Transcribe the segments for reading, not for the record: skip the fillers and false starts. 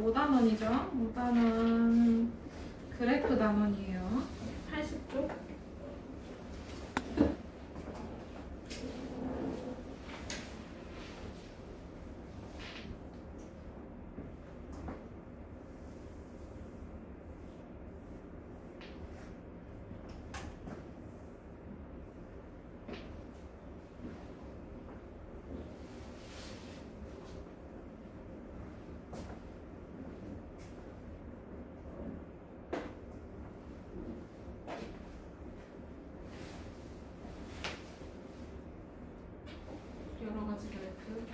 뭐 단원이죠? 뭐 단원 그래프 단원이에요. 80쪽. 여러 가지 그래프.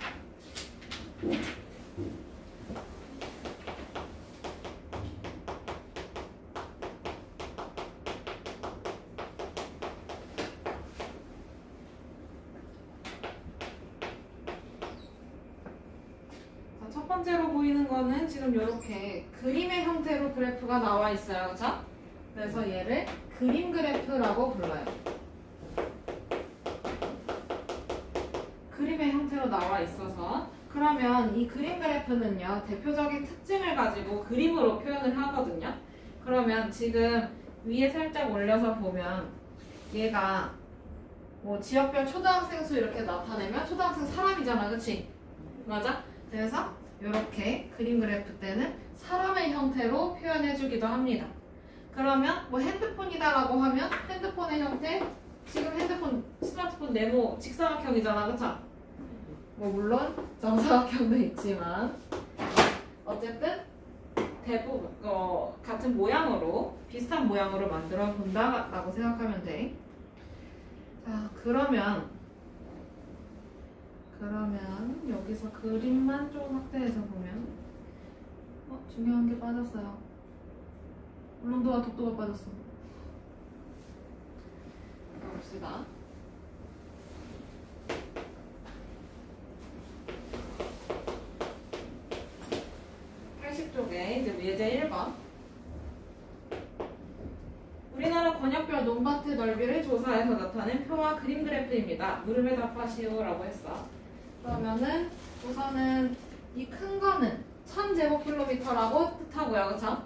자, 첫 번째로 보이는 거는 지금 이렇게 그림의 형태로 그래프가 나와 있어요. 그렇죠? 그래서 얘를 그림 그래프라고 불러요. 그림의 형태로 나와 있어서 그러면 이 그림 그래프는요 대표적인 특징을 가지고 그림으로 표현을 하거든요. 그러면 지금 위에 살짝 올려서 보면 얘가 뭐 지역별 초등학생 수 이렇게 나타내면 초등학생 사람이잖아, 그치? 맞아? 그래서 이렇게 그림 그래프 때는 사람의 형태로 표현해주기도 합니다. 그러면 뭐 핸드폰이다라고 하면 핸드폰의 형태, 지금 핸드폰 스마트폰 네모 직사각형이잖아, 그쵸? 뭐 물론 정사각형도 있지만 어쨌든 대부분 같은 모양으로 비슷한 모양으로 만들어 본다라고 생각하면 돼. 자, 그러면 여기서 그림만 좀 확대해서 보면 중요한 게 빠졌어요. 울릉도와 독도가 빠졌어. 봅시다. 80쪽에 이제 예제 1번. 우리나라 권역별 논밭의 넓이를 조사해서 나타낸 표와 그림 그래프입니다. 물음에 답하시오 라고 했어. 그러면은 우선은 이 큰 거는 1000제곱킬로미터라고 뜻하고요. 그쵸?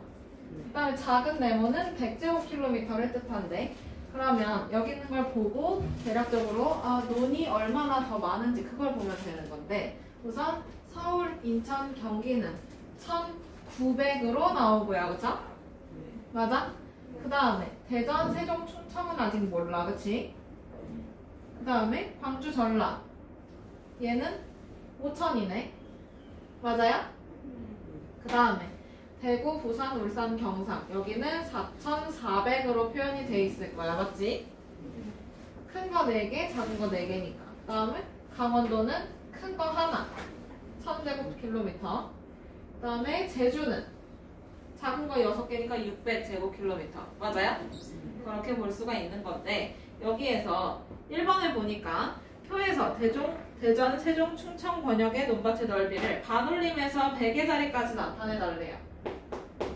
그 다음에 작은 네모는 100제곱킬로미터를 뜻한데, 그러면 여기 있는 걸 보고 대략적으로 논이 얼마나 더 많은지 그걸 보면 되는 건데, 우선 서울, 인천, 경기는 1900으로 나오고요. 그쵸? 맞아? 그 다음에 대전, 세종, 충청은 아직 몰라. 그치? 그 다음에 광주, 전라 얘는 5000이네. 맞아요? 그 다음에 대구, 부산, 울산, 경상 여기는 4400으로 표현이 돼 있을 거야. 맞지? 큰 거 4개, 작은 거 4개니까. 그 다음에 강원도는 큰 거 하나 1000제곱킬로미터. 그 다음에 제주는 작은 거 6개니까 600제곱킬로미터. 맞아요? 그렇게 볼 수가 있는 건데, 여기에서 1번을 보니까 표에서 대전, 세종, 충청 권역의 논밭의 넓이를 반올림에서 100의 자리까지 나타내달래요.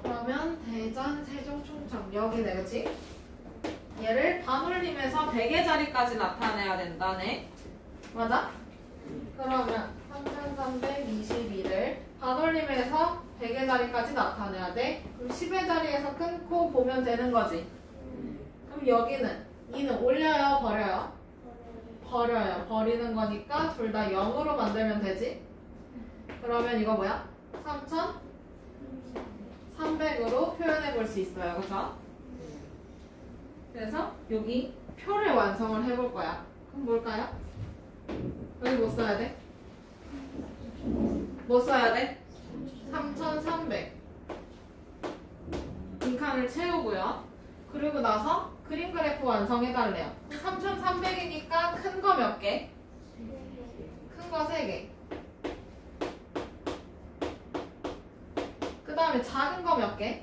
그러면 대전, 세종, 충청 여기네, 그치? 얘를 반올림에서 100의 자리까지 나타내야 된다네. 맞아? 그러면 3321을 반올림에서 100의 자리까지 나타내야 돼. 그럼 10의 자리에서 끊고 보면 되는 거지. 그럼 여기는 2는 올려요, 버려요? 버려요. 버리는 거니까 둘 다 0으로 만들면 되지. 그러면 이거 뭐야? 3300으로 표현해 볼 수 있어요. 그죠? 그래서 여기 표를 완성을 해볼 거야. 그럼 뭘까요? 여기 뭐 써야 돼? 뭐 써야 돼? 3300 빈칸을 채우고요. 그리고 나서 그림 그래프 완성해달래요. 3300이니까 큰 거 몇 개? 큰 거 3개. 그 다음에 작은 거 몇 개?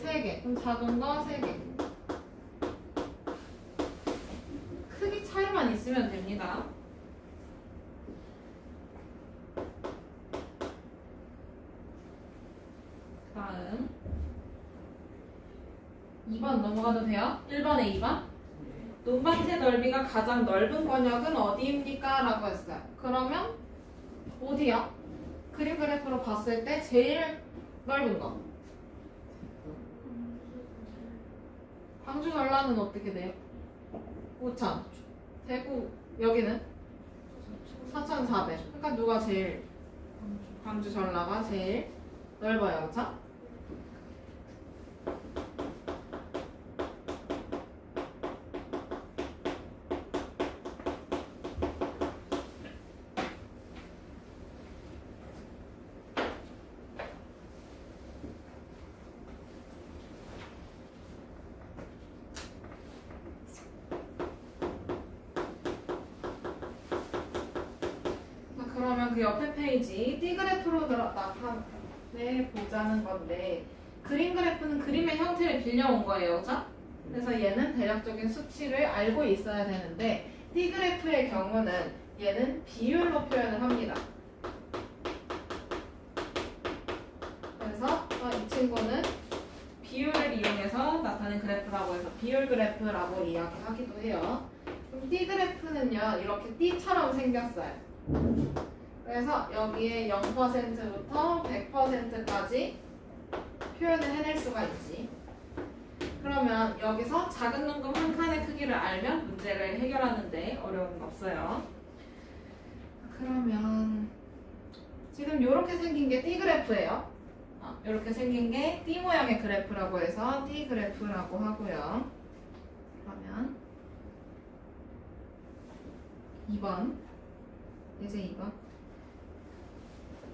3개. 그럼 작은 거 3개. 크기 차이만 있으면 됩니다. 다음 2번 넘어가도 돼요? 1번에 2번. 논밭의 넓이가 가장 넓은 권역은 어디입니까? 라고 했어요. 그러면 어디야? 그림 그래프로 봤을 때 제일 넓은 거. 광주 전라는 어떻게 돼요? 5,000. 대구 여기는 4,400. 그러니까 누가 제일 광주 전라가 제일 넓어요, 그렇죠? 그러면 그 옆에 페이지 D그래프로 나타내 보자는 건데 그림 그래프는 그림의 형태를 빌려온 거예요, 그렇죠? 그래서 얘는 대략적인 수치를 알고 있어야 되는데 D그래프의 경우는 얘는 비율로 표현을 합니다. 그래서 이 친구는 비율을 이용해서 나타낸 그래프라고 해서 비율 그래프라고 이야기하기도 해요. 그럼 D그래프는요 이렇게 D처럼 생겼어요. 그래서 여기에 0%부터 100%까지 표현을 해낼 수가 있지. 그러면 여기서 작은 눈금 한 칸의 크기를 알면 문제를 해결하는데 어려움은 없어요. 그러면 지금 이렇게 생긴 게 D그래프예요. 이렇게 생긴 게 D 모양의 그래프라고 해서 D그래프라고 하고요. 그러면 2번 이제 2번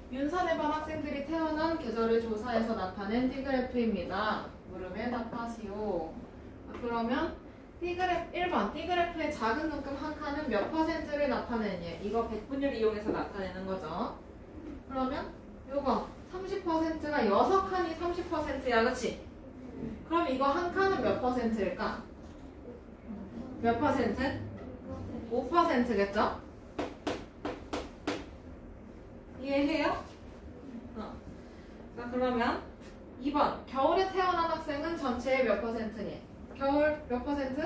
윤선의 반 학생들이 태어난 계절을 조사해서 나타낸 D그래프입니다. 물음에 답하시오. 그러면 D그래프 1번 D그래프의 작은 눈금 한 칸은 몇 퍼센트를 나타내느냐. 이거 백분율 이용해서 나타내는 거죠. 그러면 요거 30%가 6칸이 30%야, 그치? 그럼 이거 한 칸은 몇 퍼센트일까? 몇 퍼센트? 5%겠죠? 이해해요? 자, 그러면 2번 겨울에 태어난 학생은 전체의 몇 퍼센트니? 겨울 몇 퍼센트?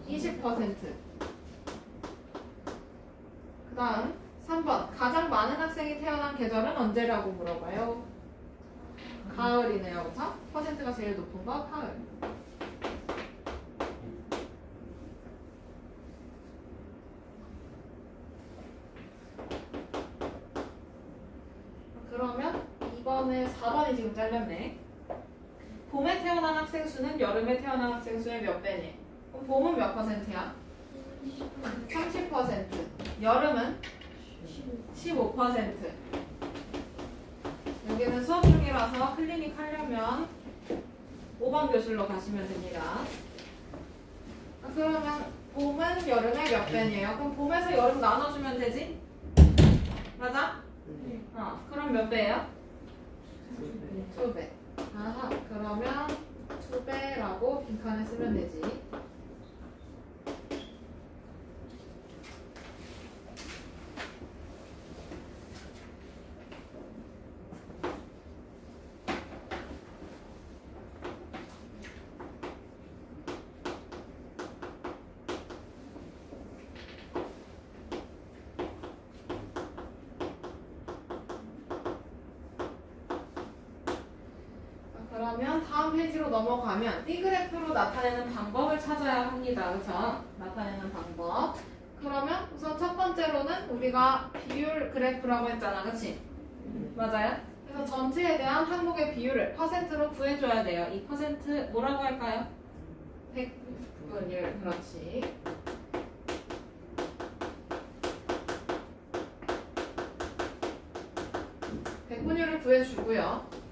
20%. 그 다음 3번 가장 많은 학생이 태어난 계절은 언제라고 물어봐요? 가을이네요, 그쵸? 퍼센트가 제일 높은 거 가을. 그러면 2번에 4번이 지금 잘렸네. 봄에 태어난 학생 수는 여름에 태어난 학생 수의 몇 배니? 그럼 봄은 몇 퍼센트야? 30%. 여름은 15%. 여기는 수업 중이라서 클리닉 하려면 5번 교실로 가시면 됩니다. 그러면 봄은 여름의 몇 배니에요? 그럼 봄에서 여름 나눠주면 되지? 맞아? 그럼 몇 배예요? 2배. 아하, 그러면 2배라고 빈칸에 쓰면 되지. 그러면 다음 페이지로 넘어가면 D그래프로 나타내는 방법을 찾아야 합니다. 그렇죠? 나타내는 방법. 그러면 우선 첫 번째로는 우리가 비율 그래프라고 했잖아. 그치? 맞아요? 그래서 전체에 대한 항목의 비율을 퍼센트로 구해줘야 돼요. 이 퍼센트 뭐라고 할까요? 백분율. 그렇지. 백분율을 구해주고요.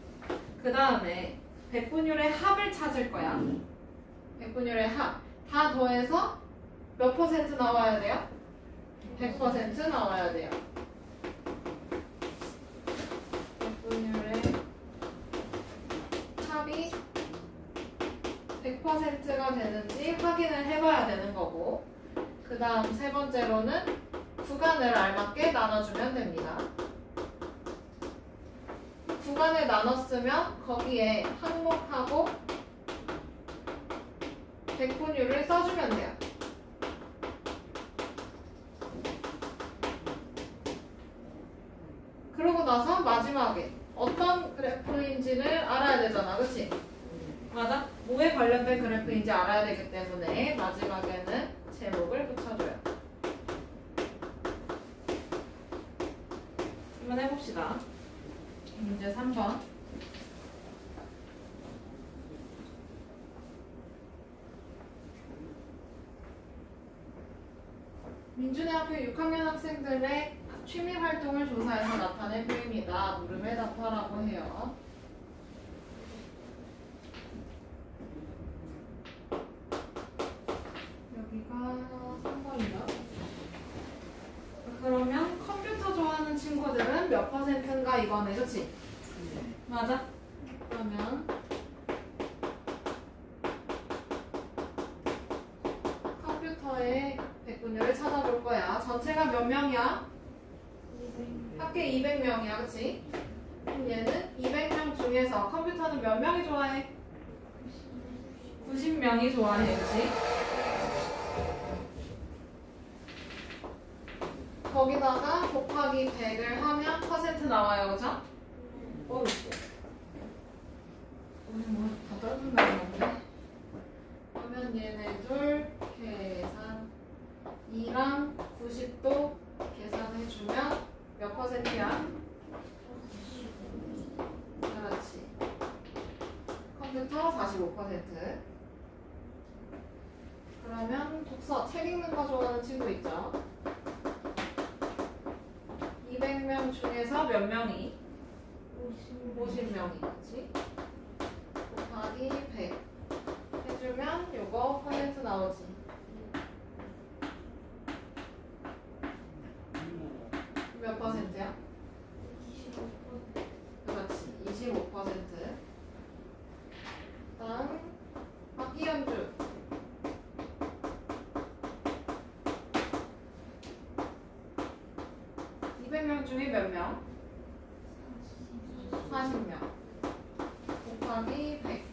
그 다음에 백분율의 합을 찾을 거야. 백분율의 합. 다 더해서 몇 퍼센트 나와야 돼요? 100% 나와야 돼요. 백분율의 합이 100%가 되는지 확인을 해봐야 되는 거고, 그 다음 세 번째로는 구간을 알맞게 나눠주면 됩니다. 구간을 나눴으면 거기에 항목하고 백분율을 써주면 돼요. 나서 마지막에 어떤 그래프인지를 알아야 되잖아. 그치? 맞아? 뭐에 관련된 그래프인지 알아야 되기 때문에 마지막에는 제목을 붙여줘요. 한번 해봅시다. 문제 3번. 민준의 학교 6학년 학생들의 취미 활동을 조사해서 나타낸 표입니다. 물음에 답하라고 해요. 여기가 3번이요. 그러면 컴퓨터 좋아하는 친구들은 몇 %인가 이거네, 그치? 맞아? 그러면 컴퓨터의 백분율을 찾아볼 거야. 전체가 몇 명이야? 합계 200명이야, 그치? 그럼 얘는 200명 중에서 컴퓨터는 몇 명이 좋아해? 90명이 좋아해, 그치? 거기다가 곱하기 100을 하면 퍼센트 나와요, 그쵸? 오늘 뭐다 떨어진 거 있는데? 그러면 얘네 둘 계산 2랑 90도 계산해주면 몇 %야? 그렇지. 컴퓨터 45%. 그러면 독서, 책 읽는 거 좋아하는 친구 있죠? 200명 중에서 몇 명이? 50명이, 그치? 곱하기 100 해주면 요거 퍼센트 나오지. 몇 %야? 그렇지, 25%. 다음 악기 연주. 200명 중에 몇 명? 40명. 곱하기 100.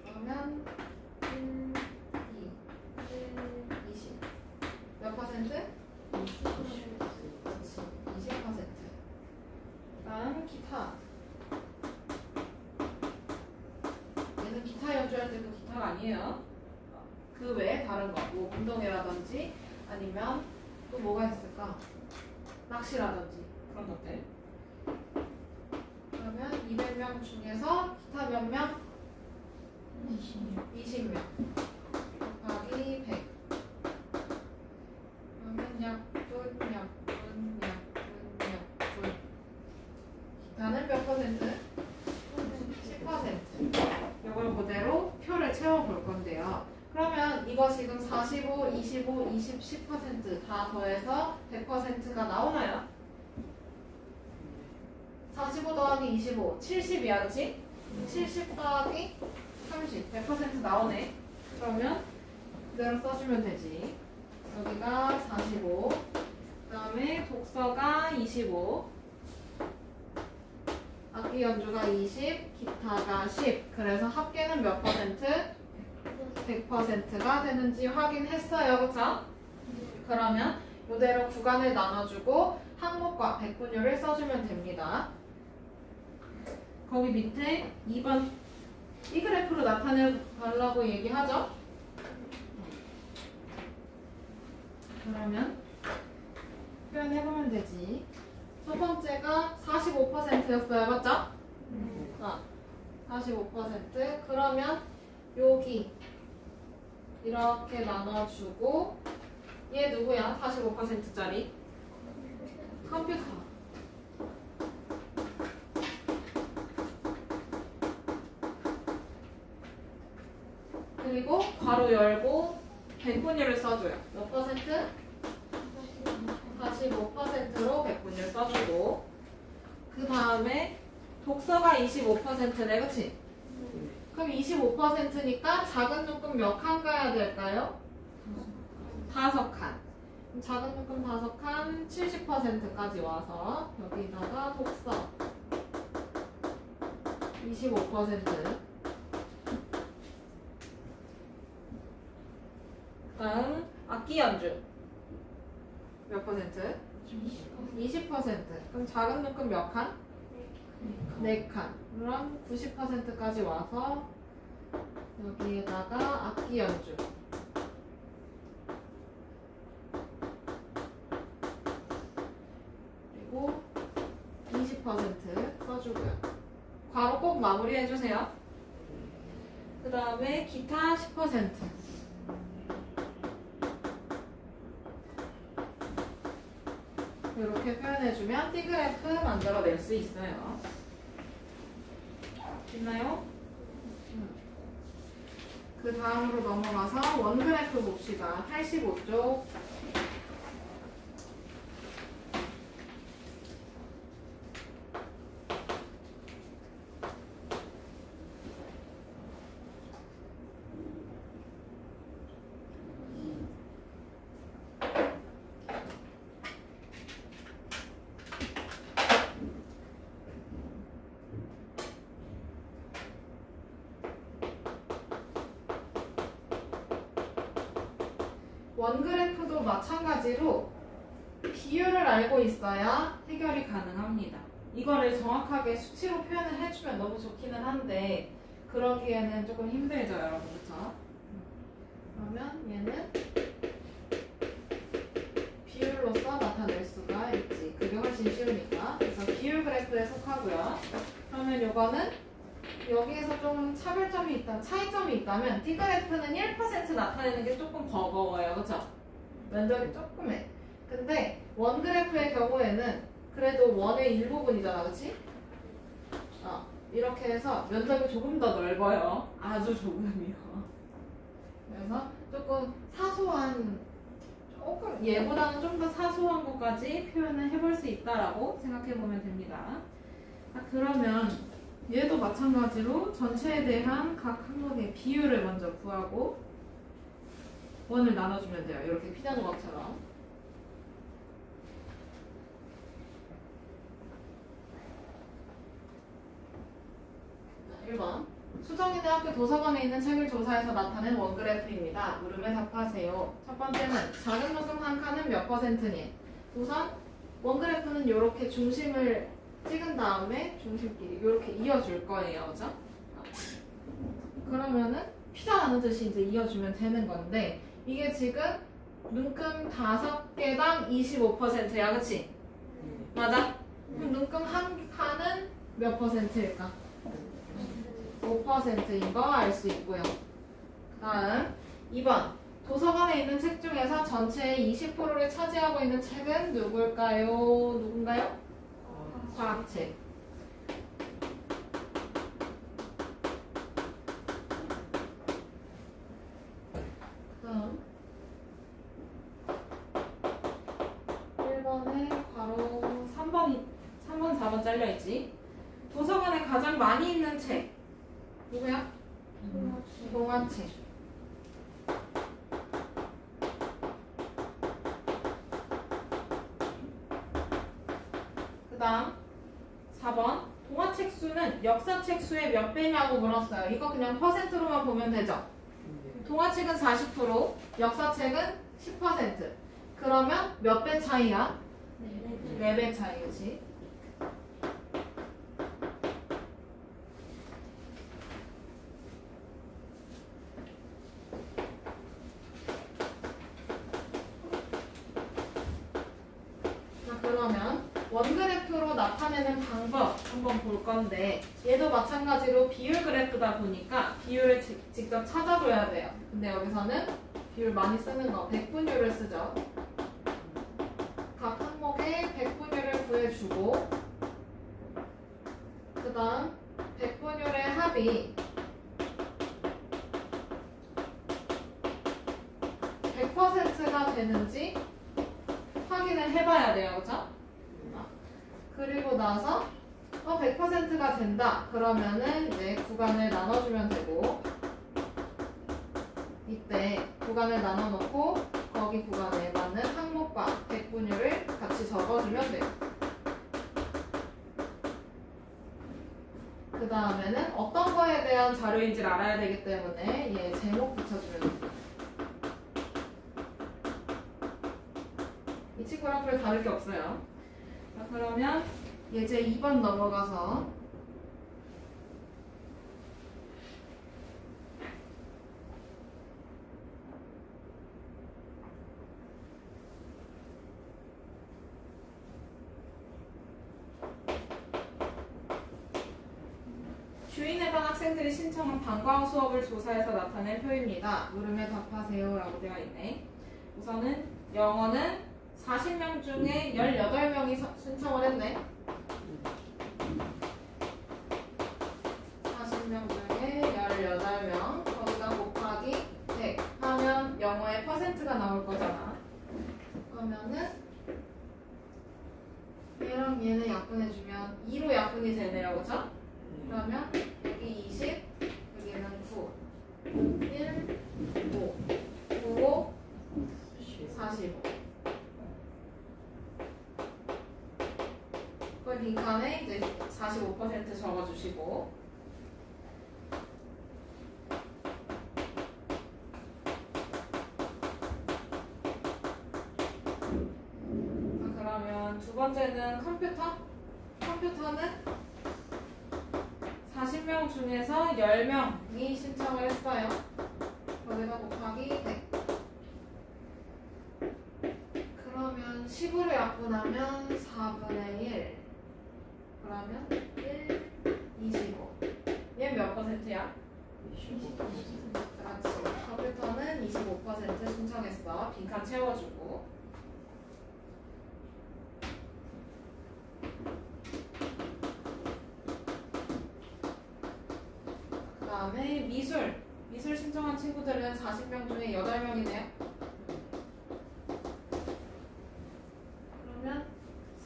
그러면 1, 2, 20. 몇 %? 20%. 그렇지. 20%. 다음 기타. 얘는 기타 연주할 때 그 기타가 아니에요. 그 외에 다른 거. 뭐 운동회라든지 아니면 또 뭐가 있을까? 낚시라든지 그런 것들. 그러면 200명 중에서 기타 몇 명? 20명. 곱하기 100. 그러면 약분. 기타는 몇 %? 10%. 이걸 그대로 표를 채워볼 건데요. 그러면 이거 지금 45, 25, 20, 10% 다 더해서 100%가 나오나요? 45 더하기 25, 70이야, 그치? 70 더하기 30, 100% 나오네. 그러면 그대로 써주면 되지. 여기가 45, 그 다음에 독서가 25, 악기 연주가 20, 기타가 10. 그래서 합계는 몇 %? 100%가 되는지 확인했어요. 그쵸? 그러면 이대로 구간을 나눠주고 항목과 백분율을 써주면 됩니다. 거기 밑에 2번 이 그래프로 나타내달라고 얘기하죠? 그러면 표현해보면 되지. 첫 번째가 45%였어요. 맞죠? 45%. 그러면 여기 이렇게 나눠주고 얘 누구야? 45%짜리 컴퓨터. 그리고 괄호 열고 백분율을 써줘요. 몇 %? 45%로 백분율 써주고, 그 다음에 독서가 25%네, 그치? 그럼 25%니까 작은 묶음 몇 칸 가야 될까요? 5칸. 작은 묶음 5칸 70%까지 와서 여기다가 독서 25%. 다음 악기 연주 몇 %? 20%. 그럼 작은 눈금 몇 칸? 4칸. 그럼 90%까지 와서 여기에다가 악기 연주. 그리고 20% 써주고요. 괄호 꼭 마무리해주세요. 그 다음에 기타 10%. 이렇게 표현해주면 T그래프 만들어낼 수 있어요. 됐나요? 그 다음으로 넘어가서 원그래프 봅시다. 85쪽. 원그래프도 마찬가지로 비율을 알고 있어야 해결이 가능합니다. 이거를 정확하게 수치로 표현을 해주면 너무 좋기는 한데 그러기에는 조금 힘들죠, 여러분. 그쵸? 그러면 얘는 비율로서 나타낼 수가 있지. 그게 훨씬 쉬우니까. 그래서 비율 그래프에 속하고요. 그러면 요거는 여기에서 좀 차이점이 있다면 T그래프는 1% 나타내는 게 조금 버거워요. 그쵸? 면적이 조금해. 근데 원그래프의 경우에는 그래도 원의 일부분이잖아. 그치? 이렇게 해서 면적이 조금 더 넓어요. 아주 조금이요. 그래서 조금 사소한, 조금 얘보다는 좀 더 사소한 것까지 표현을 해볼 수 있다라고 생각해보면 됩니다. 그러면 얘도 마찬가지로 전체에 대한 각 항목의 비율을 먼저 구하고 원을 나눠주면 돼요. 이렇게 피자 조각처럼. 1번. 수정이대학교 도서관에 있는 책을 조사해서 나타낸 원그래프입니다. 물음에 답하세요. 첫 번째는 작은 눈금 한 칸은 몇 %니? 우선 원그래프는 이렇게 중심을 찍은 다음에 중심끼리 이렇게 이어줄 거예요. 그죠? 그러면은 피자 나누듯이 이제 이어주면 되는 건데 이게 지금 눈금 5개당 25%야. 그치? 맞아? 그럼 눈금 한 칸은 몇 %일까? 5%인 거 알 수 있고요. 그 다음 2번. 도서관에 있는 책 중에서 전체의 20%를 차지하고 있는 책은 누군가요? 과학책. 그다음 1번에 바로 3번, 4번 잘려있지. 도서관에 가장 많이 있는 책 누구야? 동화책. 그 다음 4번. 동화책 수는 역사책 수의 몇 배냐고 물었어요. 이거 그냥 퍼센트로만 보면 되죠? 동화책은 40%, 역사책은 10%. 그러면 몇 배 차이야? 4배 차이지. 그러면 원그래프로 나타내는 방법 한번 볼 건데 얘도 마찬가지로 비율 그래프다 보니까 비율을 직접 찾아줘야 돼요. 근데 여기서는 비율 많이 쓰는 거 백분율을 쓰죠. 각 항목의 백분율을 구해주고 그 다음 백분율의 합이 100%가 되는지 확인을 해봐야 돼요. 그죠? 그리고 나서 100%가 된다. 그러면은 이제 구간을 나눠주면 되고 이때 구간을 나눠놓고 거기 구간에 맞는 항목과 백분율을 같이 적어주면 돼요. 그 다음에는 어떤 거에 대한 자료인지를 알아야 되기 때문에 얘 제목 붙여주면 됩니다. 이 친구랑 다 다를 게 없어요. 자, 그러면 예제 2번 넘어가서 주인의 반 학생들이 신청한 방과후 수업을 조사해서 나타낸 표입니다. 물음에 답하세요 라고 되어 있네. 우선은 영어는 40명 중에 18명이 신청을 했네. 40명 중에 18명 거기다 곱하기 100 하면 영어의 퍼센트가 나올 거잖아. 그러면은 얘랑 얘는 약분해주면 2로 약분이 되네요. 그쵸? 그러면 여기 20, 여기는 9, 1, 5, 9, 45. 그걸 빈칸에 이제 45% 적어주시고, 그러면 두 번째는 컴퓨터는 40명 중에서 10명이 신청을 했어요. 거기다 곱하기 100. 그러면 10으로 약분하면 4분의 1. 그러면 1, 25. 얘 몇 퍼센트야? 25%. 그렇지. 컴퓨터는 25% 신청했어. 빈칸 채워주고. 그 다음에 미술 신청한 친구들은 40명 중에 8명이네요. 그러면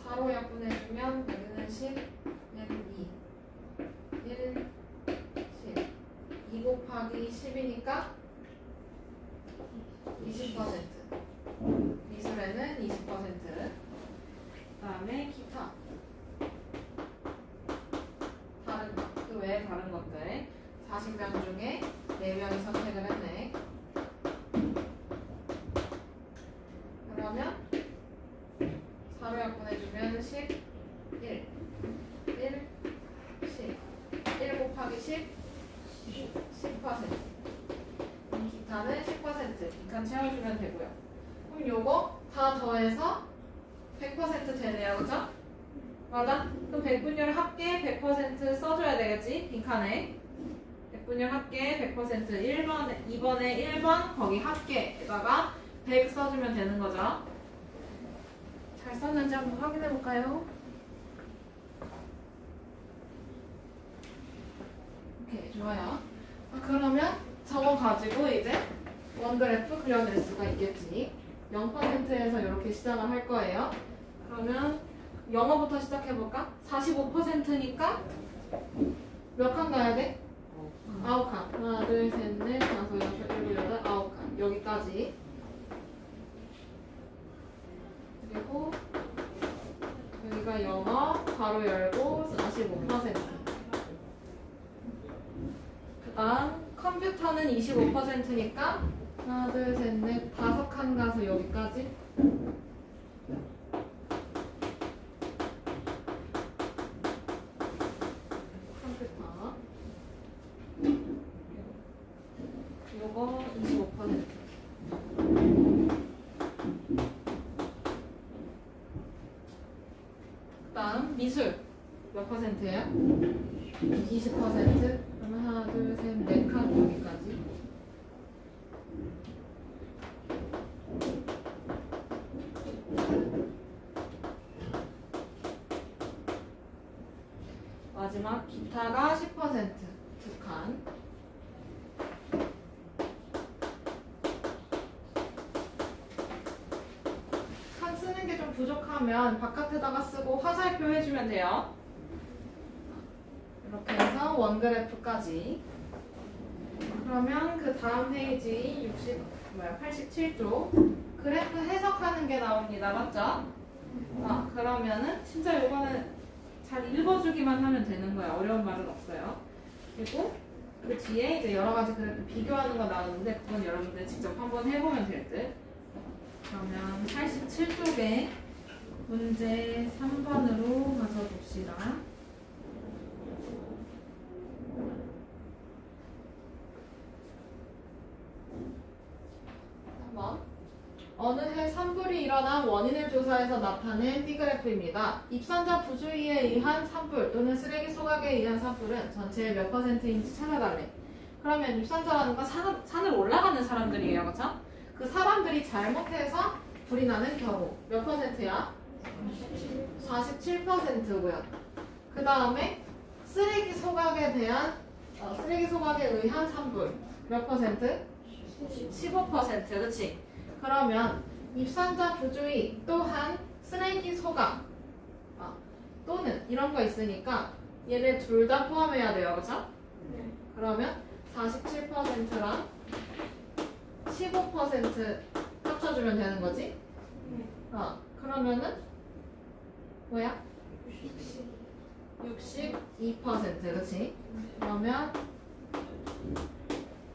4로 약분해주면 여기는 10, 얘는 2, 1, 10. 2 곱하기 10이니까 20%. 미술에는 20%. 그 다음에 기타. 다른 것, 그 외에 다른 것들. 40명 중에 4명이 선택을 했네. 그러면 4로 약분해주면 10, 1, 1, 10. 1 곱하기 10, 10%. 기타는 10%. 빈칸 채워주면 되고요. 그럼 요거 다 더해서 100% 되네요. 그죠? 맞아? 그럼 백분율 합계 100% 써줘야 되겠지? 빈칸에. 백분율 합계 100% 1번에, 2번에 1번 거기 합계에다가 100 써주면 되는 거죠. 잘 썼는지 한번 확인해 볼까요? 오케이, 좋아요. 그러면 저거 가지고 이제 원그래프 그려낼 수가 있겠지. 0%에서 이렇게 시작을 할 거예요. 그러면 영어부터 시작해볼까? 45%니까 몇 칸 가야 돼? 9칸. 하나, 둘, 셋, 넷, 다섯, 여섯, 일곱, 여덟, 9칸. 여기까지. 그리고 여기가 영어, 가로 열고 45%. 그 다음 컴퓨터는 25%니까 하나, 둘, 셋, 넷, 5칸 가서 여기까지. 컴퓨터. 요거 25%. 그 다음 미술 몇 퍼센트예요? 20%. 그러면 하나, 둘, 셋, 4칸 여기까지. 마지막 기타가 10%. 2칸. 칸 쓰는 게 좀 부족하면 바깥에다가 쓰고 화살표 해주면 돼요. 이렇게 해서 원그래프까지. 그러면 그 다음 페이지 87쪽 그래프 해석하는 게 나옵니다. 맞죠? 그러면은 진짜 이거는 잘 읽어주기만 하면 되는 거야. 어려운 말은 없어요. 그리고 그 뒤에 이제 여러 가지 그래프 비교하는 거 나오는데 그건 여러분들 직접 한번 해보면 될 듯. 그러면 87쪽에 문제 3번으로 가져봅시다. 3번. 어느 해 산불이 일어난 원인을 조사해서 나타낸 T그래프입니다. 입산자 부주의에 의한 산불 또는 쓰레기 소각에 의한 산불은 전체의 몇 %인지 찾아달래. 그러면 입산자라는 건 산을 올라가는 사람들이에요. 그쵸? 그 사람들이 잘못해서 불이 나는 경우 몇 %야? 47%고요. 그 다음에 쓰레기 소각에 의한 산불 몇 %? 15%. 그치? 그러면 입산자 부주의 또한 쓰레기 소각 또는 이런 거 있으니까 얘네 둘 다 포함해야 돼요. 그쵸? 그러면 47%랑 15% 합쳐주면 되는 거지? 그러면은 뭐야? 62%. 그치? 그러면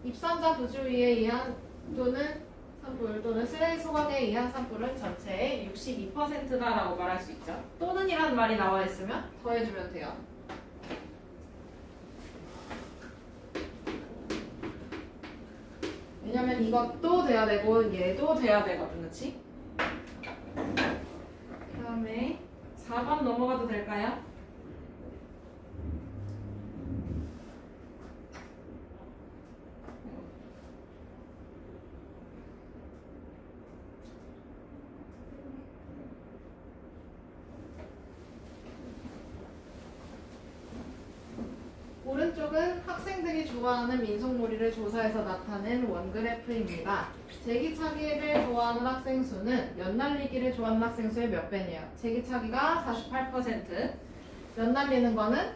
입산자 부주의에 의한 또는 산불 또는 쓰레기 소각에 의한 산불은 전체의 62%다라고 말할 수 있죠. 또는이라는 말이 나와 있으면 더해주면 돼요. 왜냐면 이것도 돼야 되고 얘도 돼야 되거든. 그치? 그 다음에 4번 넘어가도 될까요? 오른쪽은 학생들이 좋아하는 민속놀이를 조사해서 나타낸 원그래프입니다. 제기차기를 좋아하는 학생 수는 연날리기를 좋아하는 학생 수의 몇 배네요? 제기차기가 48%, 연날리는 거는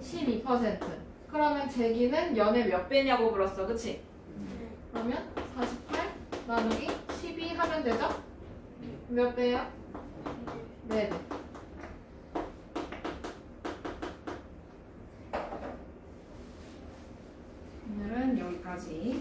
12%. 그러면 제기는 연의 몇 배냐고 물었어. 그치? 그러면 48 나누기 12 하면 되죠? 몇 배예요? 4배. 오늘은 여기까지.